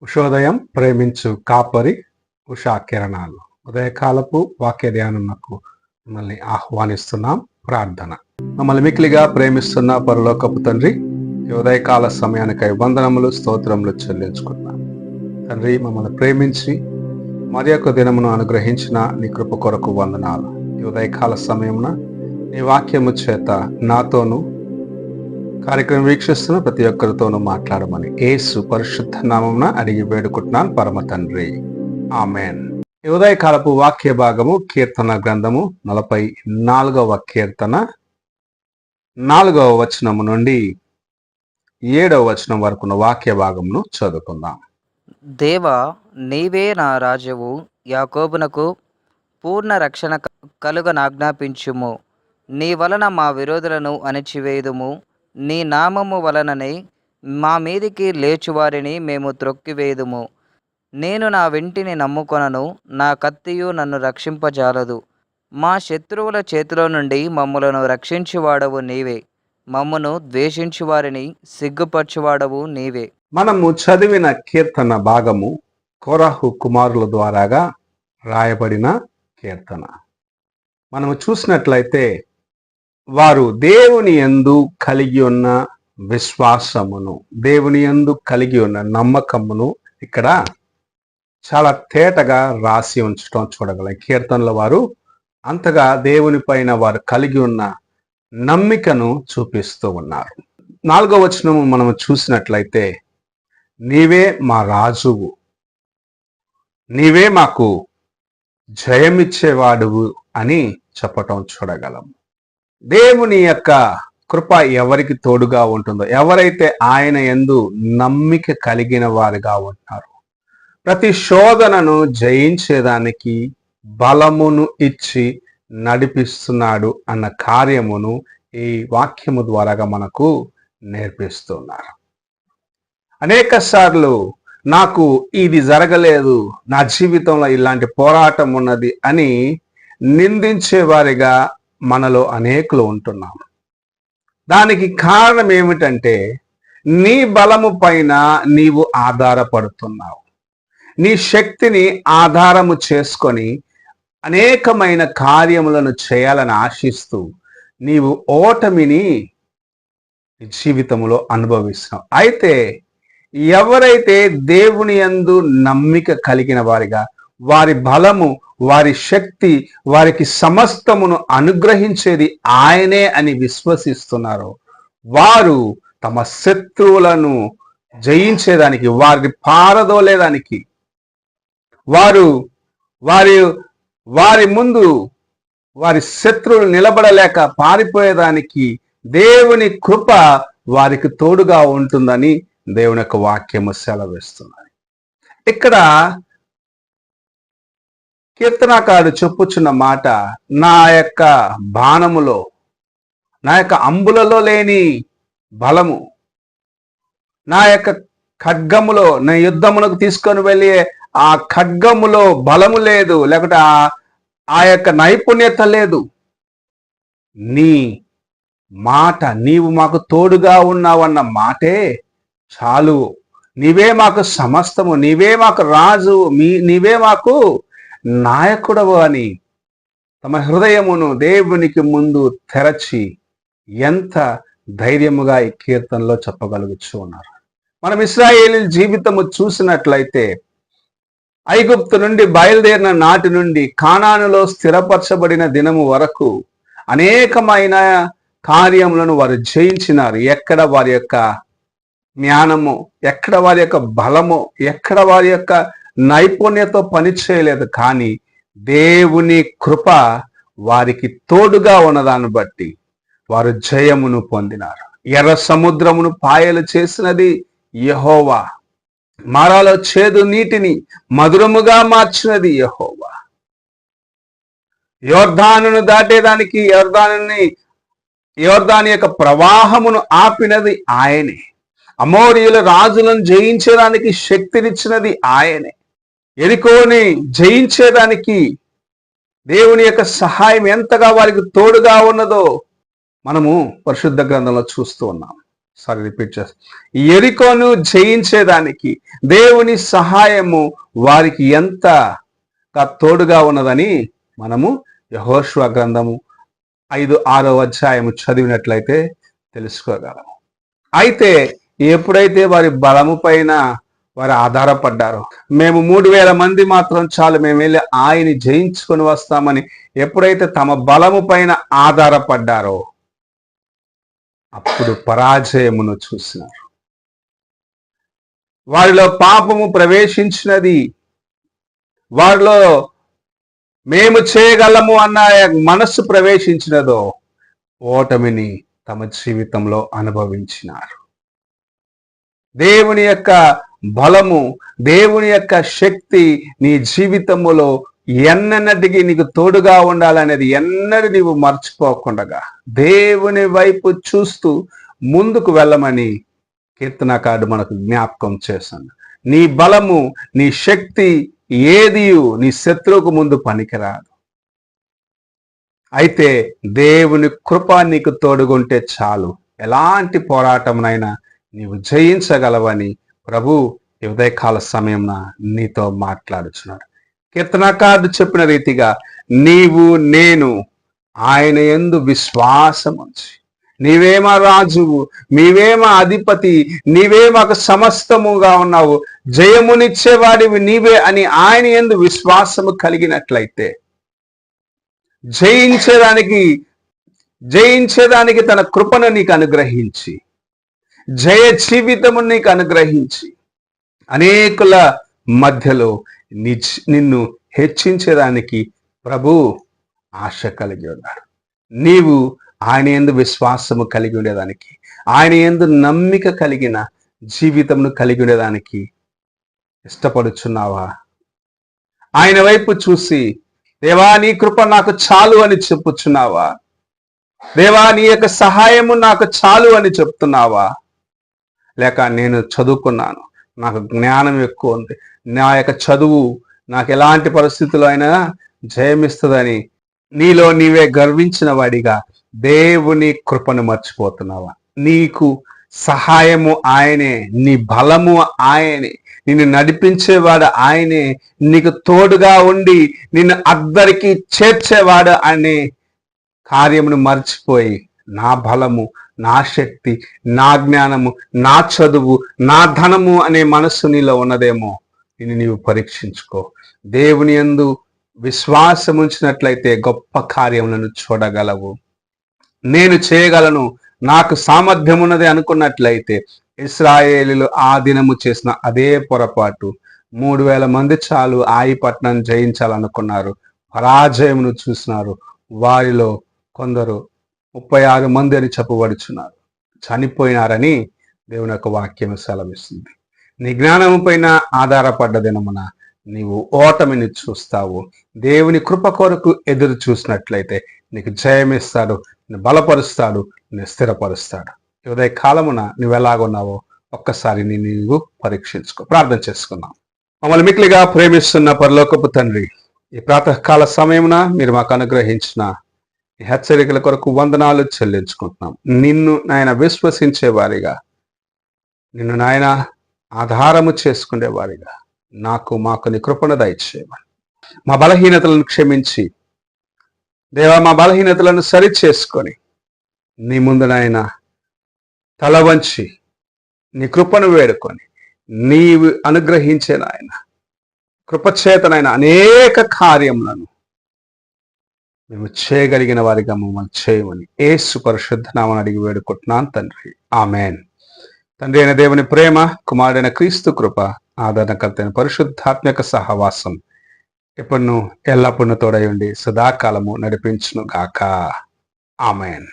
ఉషోదయం ప్రేమించు కాపరి ఉషా కిరణాలు ఉదయకాలపు వాక్య ధ్యానమునకు మిమ్మల్ని ఆహ్వానిస్తున్నాం. ప్రార్థన. మమ్మల్ని మిక్కిలిగా ప్రేమిస్తున్న పరలోకపు తండ్రి, ఈ ఉదయకాల సమయానికై వందనములు స్తోత్రములు చెల్లించుకున్నాం. తండ్రి, మమ్మల్ని ప్రేమించి మరి యొక్క దినమును అనుగ్రహించిన నీ కృప కొరకు వందనాలు. ఈ ఉదయకాల సమయమున నీ వాక్యము చేత నాతోనూ కార్యక్రమం వీక్షిస్తున్న ప్రతి ఒక్కరితోనూ మాట్లాడమని యేసు పరిశుద్ధ నామమున అడిగి వేడుకుంటున్నాను పరమ తండ్రి, ఆమెన్. ఈ ఉదయకాలపు వాక్య భాగము కీర్తన గ్రంథము 44వ కీర్తన 4వ వచనము నుండి 7వ వచనం వరకున్న వాక్య భాగమును చదువుకుందాం. దేవా, నీవే నా రాజువు, యాకోబునకు పూర్ణ రక్షణ కలుగనాజ్ఞాపించుము. నీ వలన మా విరోధులను అణిచివేయుదుము. నీ నామము వలననే మా మీదికి లేచువారిని మేము త్రొక్కివేయుదుము. నేను నా వెంటిని నమ్ముకొనను, నా కత్తియు నన్ను రక్షింపజాలదు. మా శత్రువుల చేతిలో నుండి మమ్ములను రక్షించువాడవు నీవే. మమ్మును ద్వేషించు వారిని సిగ్గుపరచువాడవు నీవే. మనము చదివిన కీర్తన భాగము కోరహు కుమారుల ద్వారాగా రాయబడిన కీర్తన. మనము చూసినట్లయితే వారు దేవుని యందు కలిగి ఉన్న విశ్వాసమును, దేవుని యందు కలిగి ఉన్న నమ్మకమును ఇక్కడ చాలా తేటగా రాసి ఉంచడం చూడగలం. కీర్తనలో వారు అంతగా దేవుని పైన వారు కలిగి ఉన్న నమ్మికను చూపిస్తూ ఉన్నారు. 4వ వచనము మనము చూసినట్లయితే, నీవే మా రాజువు, నీవే మాకు జయమిచ్చేవాడువు అని చెప్పటం చూడగలం. దేవుని యొక్క కృప ఎవరికి తోడుగా ఉంటుందో, ఎవరైతే ఆయన యందు నమ్మిక కలిగిన వారుగా ఉంటారో, ప్రతి శోధనను జయించేదానికి బలమును ఇచ్చి నడిపిస్తున్నాడు అన్న కార్యమును ఈ వాక్యము ద్వారాగా మనకు నేర్పిస్తున్నారు. అనేక సార్లు నాకు ఇది జరగలేదు, నా జీవితంలో ఇలాంటి పోరాటం ఉన్నది అని నిందించే వారిగా మనలో అనేకులు ఉంటున్నాం. దానికి కారణం ఏమిటంటే, నీ బలము పైన నీవు ఆధారపడుతున్నావు. నీ శక్తిని ఆధారము చేసుకొని అనేకమైన కార్యములను చేయాలని ఆశిస్తూ నీవు ఓటమిని జీవితంలో అనుభవిస్తున్నావు. అయితే ఎవరైతే దేవుని యందు నమ్మిక కలిగిన వారిగా, వారి బలము, వారి శక్తి, వారికి సమస్తమును అనుగ్రహించేది ఆయనే అని విశ్వసిస్తున్నారో, వారు తమ శత్రువులను జయించేదానికి, వారిని పారదోలేదానికి, వారి ముందు వారి శత్రువులు నిలబడలేక పారిపోయేదానికి దేవుని కృప వారికి తోడుగా ఉంటుందని దేవుని యొక్క వాక్యము సెలవిస్తున్నది. ఇక్కడ కీర్తనకారుడు చెప్పుచున్న మాట, నా యొక్క బాణములో, నా యొక్క అంబులలో లేని బలము, నా యొక్క ఖడ్గములో, నా యుద్ధమునకు తీసుకొని వెళ్ళి ఆ ఖడ్గములో బలము లేదు, లేకపోతే ఆ యొక్క నైపుణ్యత లేదు. నీ మాట, నీవు మాకు తోడుగా ఉన్నావన్న మాటే చాలు. నీవే మాకు సమస్తము, నీవే మాకు రాజు, నీవే మాకు నాయకుడవు అని తమ హృదయమును దేవునికి ముందు తెరచి ఎంత ధైర్యముగా ఈ కీర్తనలో చెప్పగలుగుతూ ఉన్నారు. మనం ఇశ్రాయేలు జీవితము చూసినట్లయితే, ఐగుప్తు నుండి బయలుదేరిన నాటి నుండి కానానులో స్థిరపరచబడిన దినము వరకు అనేకమైన కార్యములను వారు జయించినారు. ఎక్కడ వారి యొక్క జ్ఞానము, ఎక్కడ వారి యొక్క బలము, ఎక్కడ వారి యొక్క నైపుణ్యతో పని చేయలేదు. కానీ దేవుని కృప వారికి తోడుగా ఉన్నదాన్ని బట్టి వారు జయమును పొందినారు. ఎర్ర సముద్రమును పాయలు చేసినది యెహోవా, మారాలో చేదు నీటిని మధురముగా మార్చినది యెహోవా. యోర్దానును దాటేదానికి యోర్దాను యొక్క ప్రవాహమును ఆపినది ఆయనే. అమోరీయుల రాజులను జయించేదానికి శక్తినిచ్చినది ఆయనే. ఎరికోని జయించేదానికి దేవుని యొక్క సహాయం ఎంతగా వారికి తోడుగా ఉన్నదో మనము పరిశుద్ధ గ్రంథంలో చూస్తూ ఉన్నాం. రిపీట్ చేస్తాను. యెరికోను జయించేదానికి దేవుని సహాయము వారికి ఎంత తోడుగా ఉన్నదని మనము యెహోషువ గ్రంథము 5-6 అధ్యాయము చదివినట్లయితే తెలుసుకోగలము. అయితే ఎప్పుడైతే వారి బలము పైన వారు ఆధారపడ్డారో, మేము 3000 మంది మాత్రం చాలు, మేము వెళ్ళి ఆయన్ని జయించుకొని వస్తామని ఎప్పుడైతే తమ బలము పైన ఆధారపడ్డారో అప్పుడు పరాజయమును చూసినారు. వారిలో పాపము ప్రవేశించినది. వారిలో మేము చేయగలము అన్న మనస్సు ప్రవేశించినదో ఓటమిని తమ జీవితంలో అనుభవించినారు. దేవుని యొక్క బలము, దేవుని యొక్క శక్తి నీ జీవితములో ఎన్నటికీ నీకు తోడుగా ఉండాలనేది ఎన్నడూ నీవు మర్చిపోకుండా దేవుని వైపు చూస్తూ ముందుకు వెళ్ళమని కీర్తనకారుడు మనకు జ్ఞాపకం చేశాను. నీ బలము, నీ శక్తి ఏది నీ శత్రువుకు ముందు పనికిరాదు. అయితే దేవుని కృప నీకు తోడుగుంటే చాలు, ఎలాంటి పోరాటమునైనా నీవు జయించగలవని ప్రభు ఈ ఉదయకాల సమయంన నీతో మాట్లాడుచున్నాడు. కీర్తనకారుడు చెప్పిన రీతిగా నీవు నేను ఆయన యందు విశ్వాసం ఉంచి, నీవేమా రాజువు, నీవేమా అధిపతి, నీవే మాకు సమస్తముగా ఉన్నావు, జయమునిచ్చేవాడివి నీవే అని ఆయన యందు విశ్వాసము కలిగినట్లయితే జయించేదానికి తన కృపను నీకు అనుగ్రహించి, జయ జీవితము నీకు అనుగ్రహించి, అనేకుల మధ్యలో నిన్ను హెచ్చించేదానికి ప్రభు ఆశ కలిగి ఉన్నాడు. నీవు ఆయన యందు విశ్వాసము కలిగి ఉండేదానికి, ఆయన యందు నమ్మిక కలిగిన జీవితమును కలిగి ఉండేదానికి ఇష్టపడుచున్నావా? ఆయన వైపు చూసి దేవా నీ కృప నాకు చాలు అని చెప్పుచున్నావా? దేవా నీ యొక్క సహాయము నాకు చాలు అని చెప్తున్నావా? లేక నేను చదువుకున్నాను, నాకు జ్ఞానం ఎక్కువ ఉంది, నా యొక్క చదువు నాకు ఎలాంటి పరిస్థితుల్లో అయినా జయమిస్తుందని నీలో నీవే గర్వించిన వాడిగా దేవుని కృపను మర్చిపోతున్నావా? నీకు సహాయము ఆయనే, నీ బలము ఆయనే, నిన్ను నడిపించేవాడు ఆయనే, నీకు తోడుగా ఉండి నిన్ను అద్దరికి చేర్చేవాడు అనే కార్యమును మర్చిపోయి నా బలము, నా శక్తి, నా జ్ఞానము, నా చదువు, నా ధనము అనే మనస్సు నీలో ఉన్నదేమో నిన్ను నీవు పరీక్షించుకో. దేవుని యందు విశ్వాసం ఉంచినట్లయితే గొప్ప కార్యములను చూడగలవు. నేను చేయగలను, నాకు సామర్థ్యం ఉన్నది అనుకున్నట్లయితే ఇశ్రాయేలీలు ఆ దినము చేసిన అదే పొరపాటు. 3000 మంది చాలు ఆయి పట్టణం జయించాలనుకున్నారు, పరాజయమును చూసినారు. వారిలో కొందరు 36 మంది అని చెప్పబడుచున్నారు, చనిపోయినారని దేవుని యొక్క వాక్యం సెలవిస్తుంది. నీ జ్ఞానము పైన ఆధారపడ్డ దినమున నీవు ఓటమిని చూస్తావు. దేవుని కృప కొరకు ఎదురు చూసినట్లయితే నీకు జయమిస్తాడు, నిన్ను బలపరుస్తాడు, నిన్ను స్థిరపరుస్తాడు. ఉదయ కాలమున నువ్వు ఎలాగున్నావో ఒక్కసారి నీవు పరీక్షించుకో. ప్రార్థన చేసుకున్నాం. మమ్మల్ని మిక్కిలిగా ప్రేమిస్తున్న పరలోకపు తండ్రి, ఈ ప్రాతకాల సమయమున మీరు మాకు అనుగ్రహించిన ఈ హెచ్చరికల కొరకు వందనాలు చెల్లించుకుంటున్నాం. నిన్ను నాయన విశ్వసించే వారిగా, నిన్ను నాయన ఆధారము చేసుకునే వారిగా మాకు నీ కృపను దయచేయమని, మా బలహీనతలను క్షమించి దేవా మా బలహీనతలను సరి చేసుకొని నీ ముందు నాయన తల వంచి నీ కృపను వేడుకొని నీవు అనుగ్రహించే నాయన కృపచేతనైన అనేక కార్యములను మేము చేయగలిగిన వారిగా మమ్మల్ని చేయమని యేసు పరిశుద్ధ నామమున అడిగి వేడుకుంటున్నాను తండ్రి, ఆమెన్. తండ్రి అయిన దేవుని ప్రేమ, కుమారుడైన క్రీస్తు కృప, ఆదరణకర్తైన పరిశుద్ధాత్మక సహవాసం ఎప్పుడును ఎల్లప్పుడూ తోడై ఉండి సదాకాలము నడిపించును గాక. ఆమెన్.